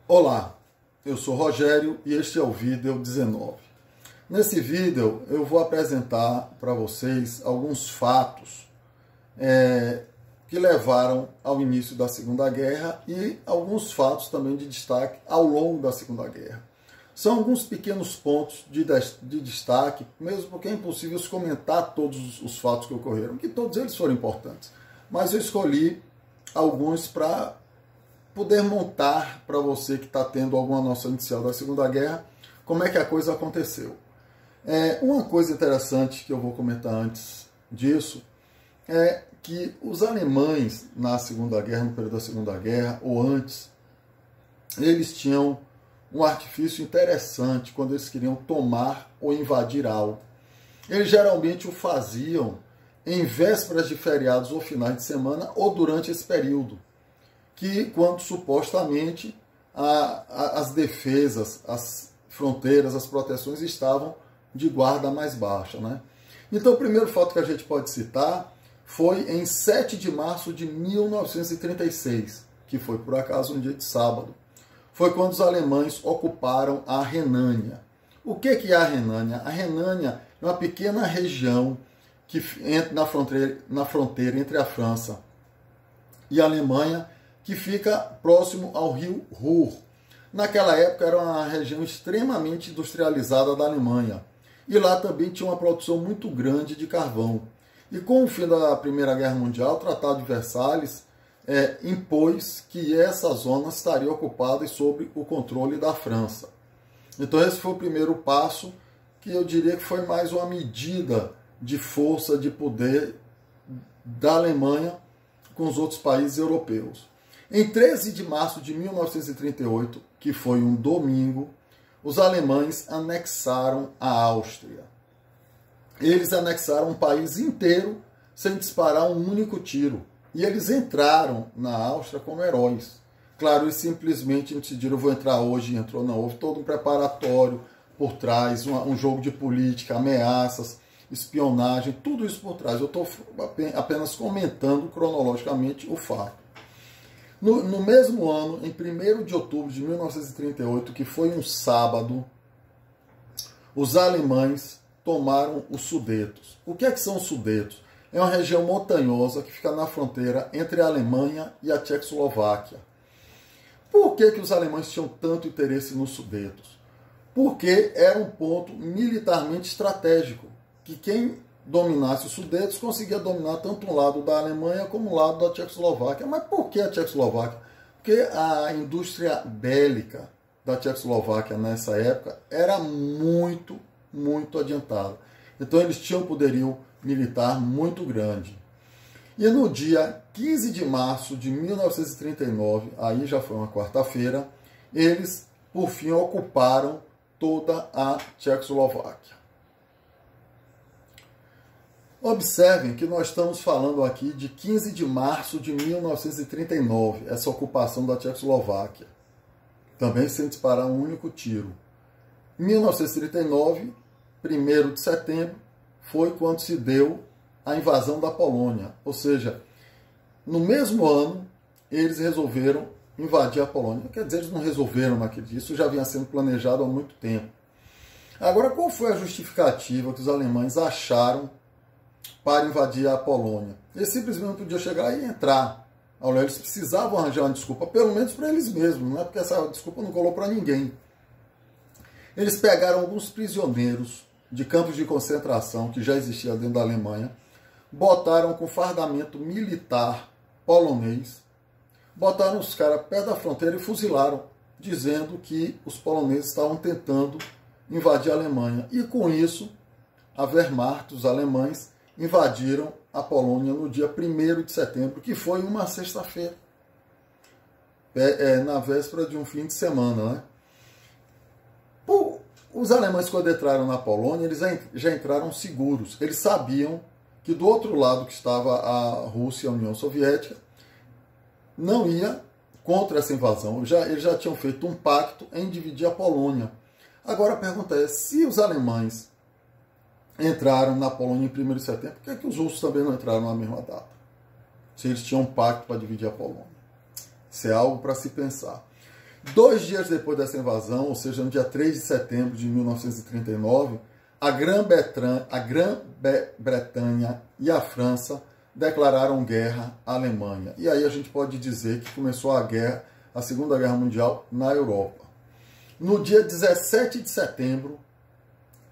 Olá, eu sou Rogério e este é o vídeo 19. Nesse vídeo eu vou apresentar para vocês alguns fatos que levaram ao início da Segunda Guerra e alguns fatos também de destaque ao longo da Segunda Guerra. São alguns pequenos pontos de destaque, mesmo porque é impossível comentar todos os fatos que ocorreram, que todos eles foram importantes. Mas eu escolhi alguns para poder montar para você que está tendo alguma noção inicial da Segunda Guerra, como é que a coisa aconteceu. Uma coisa interessante que eu vou comentar antes disso é que os alemães na Segunda Guerra, no período da Segunda Guerra, ou antes, eles tinham um artifício interessante quando eles queriam tomar ou invadir algo. Eles geralmente o faziam em vésperas de feriados ou finais de semana ou durante esse período, que quando supostamente as defesas, as fronteiras, as proteções estavam de guarda mais baixa, né? Então o primeiro fato que a gente pode citar foi em 7 de março de 1936, que foi por acaso um dia de sábado. Foi quando os alemães ocuparam a Renânia. O que é a Renânia? A Renânia é uma pequena região que entra na fronteira entre a França e a Alemanha, que fica próximo ao rio Ruhr. Naquela época era uma região extremamente industrializada da Alemanha. E lá também tinha uma produção muito grande de carvão. E com o fim da Primeira Guerra Mundial, o Tratado de Versalhes impôs que essa zona estaria ocupada e sob o controle da França. Então esse foi o primeiro passo, que eu diria que foi mais uma medida de força, de poder da Alemanha com os outros países europeus. Em 13 de março de 1938, que foi um domingo, os alemães anexaram a Áustria. Eles anexaram um país inteiro sem disparar um único tiro. E eles entraram na Áustria como heróis. Claro, eles simplesmente decidiram, vou entrar hoje, entrou, não. Houve todo um preparatório por trás, um jogo de política, ameaças, espionagem, tudo isso por trás. Eu estou apenas comentando cronologicamente o fato. No mesmo ano, em 1º de outubro de 1938, que foi um sábado, os alemães tomaram os Sudetos. O que são os Sudetos? É uma região montanhosa que fica na fronteira entre a Alemanha e a Tchecoslováquia. Por que os alemães tinham tanto interesse nos Sudetos? Porque era um ponto militarmente estratégico, que quem dominasse os Sudetos conseguia dominar tanto um lado da Alemanha como o lado da Tchecoslováquia. Mas por que a Tchecoslováquia? Porque a indústria bélica da Tchecoslováquia nessa época era muito adiantada. Então eles tinham um poderio militar muito grande. E no dia 15 de março de 1939, aí já foi uma quarta-feira, eles por fim ocuparam toda a Tchecoslováquia. Observem que nós estamos falando aqui de 15 de março de 1939, essa ocupação da Tchecoslováquia, também sem disparar um único tiro. Em 1939, 1º de setembro, foi quando se deu a invasão da Polônia. Ou seja, no mesmo ano, eles resolveram invadir a Polônia. Quer dizer, eles não resolveram naquele dia, isso já vinha sendo planejado há muito tempo. Agora, qual foi a justificativa que os alemães acharam para invadir a Polônia? Eles simplesmente não podiam chegar e entrar. Eles precisavam arranjar uma desculpa, pelo menos para eles mesmos, não é porque essa desculpa não colou para ninguém. Eles pegaram alguns prisioneiros de campos de concentração que já existia dentro da Alemanha, botaram com fardamento militar polonês, botaram os caras perto da fronteira e fuzilaram, dizendo que os poloneses estavam tentando invadir a Alemanha. E com isso, a Wehrmacht, os alemães, invadiram a Polônia no dia 1º de setembro, que foi uma sexta-feira, na véspera de um fim de semana, né? Os alemães, quando entraram na Polônia, eles já entraram seguros. Eles sabiam que do outro lado que estava a Rússia e a União Soviética, não ia contra essa invasão. Eles já tinham feito um pacto em dividir a Polônia. Agora a pergunta é, se os alemães entraram na Polônia em 1º de setembro, por que os russos também não entraram na mesma data? Se eles tinham um pacto para dividir a Polônia. Isso é algo para se pensar. 2 dias depois dessa invasão, ou seja, no dia 3 de setembro de 1939, a Grã-Bretanha e a França declararam guerra à Alemanha. E aí a gente pode dizer que começou a Segunda Guerra Mundial na Europa. No dia 17 de setembro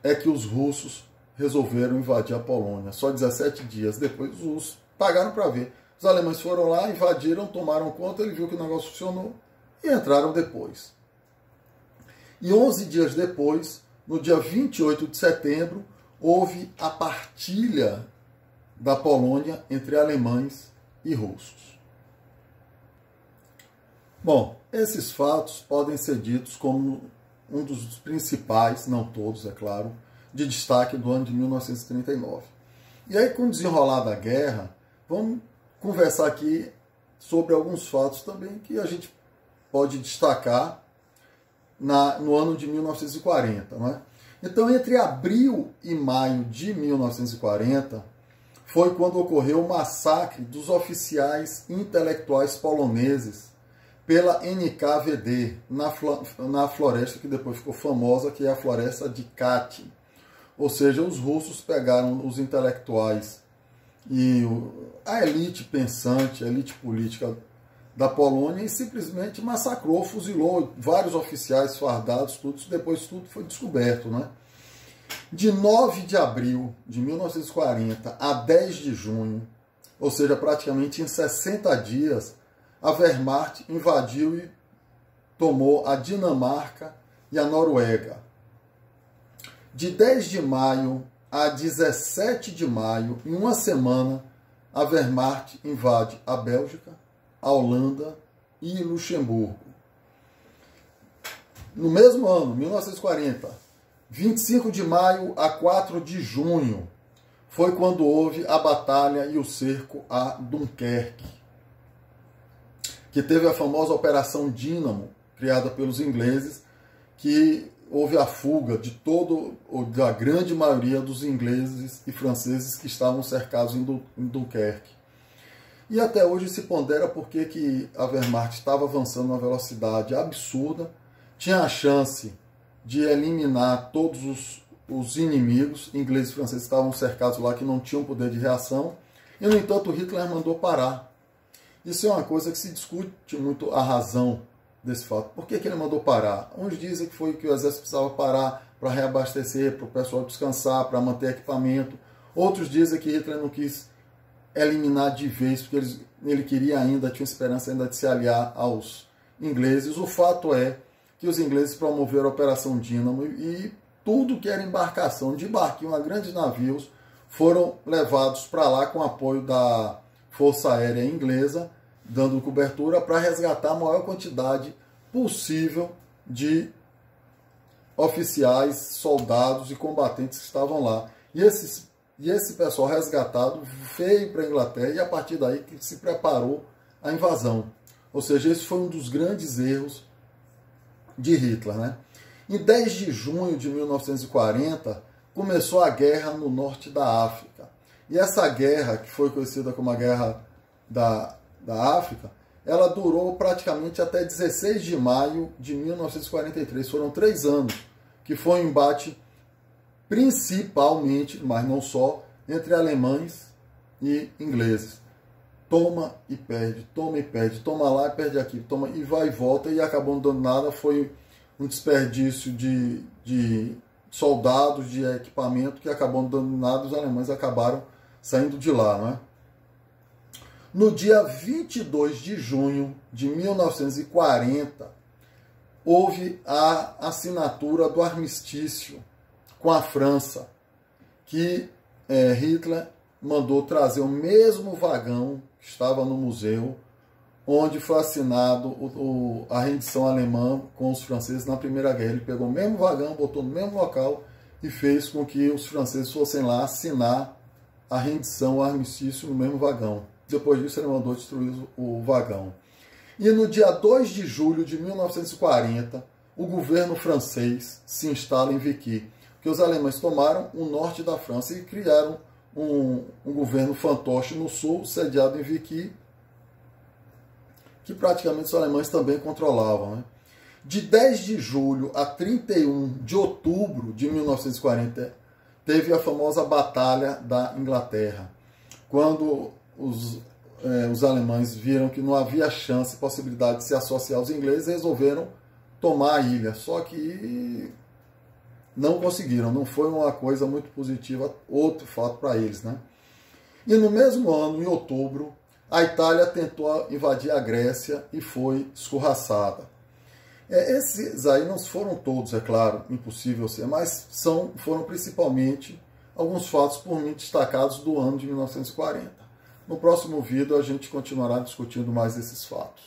é que os russos resolveram invadir a Polônia. Só 17 dias depois os russos pagaram para ver. Os alemães foram lá, invadiram, tomaram conta, ele viu que o negócio funcionou e entraram depois. E 11 dias depois, no dia 28 de setembro, houve a partilha da Polônia entre alemães e russos. Bom, esses fatos podem ser ditos como um dos principais, não todos, é claro, de destaque do ano de 1939. E aí, com o desenrolar da guerra, vamos conversar aqui sobre alguns fatos também que a gente pode destacar no ano de 1940. Não é? Então, entre abril e maio de 1940, foi quando ocorreu o massacre dos oficiais intelectuais poloneses pela NKVD, na floresta que depois ficou famosa, que é a floresta de Katyn. Ou seja, os russos pegaram os intelectuais e a elite pensante, a elite política da Polônia e simplesmente massacrou, fuzilou vários oficiais fardados, depois tudo foi descoberto, né? De 9 de abril de 1940 a 10 de junho, ou seja, praticamente em 60 dias, a Wehrmacht invadiu e tomou a Dinamarca e a Noruega. De 10 de maio a 17 de maio, em uma semana, a Wehrmacht invade a Bélgica, a Holanda e Luxemburgo. No mesmo ano, 1940, 25 de maio a 4 de junho, foi quando houve a batalha e o cerco a Dunkerque, que teve a famosa Operação Dínamo, criada pelos ingleses, que houve a fuga de da grande maioria dos ingleses e franceses que estavam cercados em Dunkerque. E até hoje se pondera porque que a Wehrmacht estava avançando a uma velocidade absurda, tinha a chance de eliminar todos os inimigos, ingleses e franceses estavam cercados lá que não tinham poder de reação, e no entanto Hitler mandou parar. Isso é uma coisa que se discute muito a razão desse fato. Por que ele mandou parar? Uns dizem que foi que o exército precisava parar para reabastecer, para o pessoal descansar, para manter equipamento. Outros dizem que Hitler não quis eliminar de vez, porque ele queria ainda, tinha esperança ainda de se aliar aos ingleses. O fato é que os ingleses promoveram a Operação Dínamo e tudo que era embarcação de barquinho a grandes navios foram levados para lá com apoio da Força Aérea Inglesa, dando cobertura para resgatar a maior quantidade possível de oficiais, soldados e combatentes que estavam lá. E esse pessoal resgatado veio para a Inglaterra e a partir daí que se preparou a invasão. Ou seja, esse foi um dos grandes erros de Hitler, né? Em 10 de junho de 1940, começou a guerra no norte da África. E essa guerra, que foi conhecida como a Guerra da África, ela durou praticamente até 16 de maio de 1943. Foram 3 anos, que foi um embate principalmente, mas não só, entre alemães e ingleses. Toma e perde, toma lá e perde aqui, toma e vai e volta, e acabou não dando nada. Foi um desperdício de soldados, de equipamento, que acabou não dando nada. Os alemães acabaram saindo de lá, não é? No dia 22 de junho de 1940, houve a assinatura do armistício com a França, que Hitler mandou trazer o mesmo vagão que estava no museu, onde foi assinado a rendição alemã com os franceses na Primeira Guerra. Ele pegou o mesmo vagão, botou no mesmo local e fez com que os franceses fossem lá assinar a rendição, o armistício no mesmo vagão. Depois disso, ele mandou destruir o vagão. E no dia 2 de julho de 1940, o governo francês se instala em Vichy, porque os alemães tomaram o norte da França e criaram um governo fantoche no sul, sediado em Vichy, que praticamente os alemães também controlavam, né? De 10 de julho a 31 de outubro de 1940, teve a famosa Batalha da Inglaterra, quando os alemães viram que não havia chance, possibilidade de se associar aos ingleses, resolveram tomar a ilha. Só que não conseguiram, não foi uma coisa muito positiva, outro fato para eles, né? E no mesmo ano, em outubro, a Itália tentou invadir a Grécia e foi escorraçada. Esses aí não foram todos, é claro, impossível ser, mas foram principalmente alguns fatos por mim destacados do ano de 1940. No próximo vídeo a gente continuará discutindo mais esses fatos.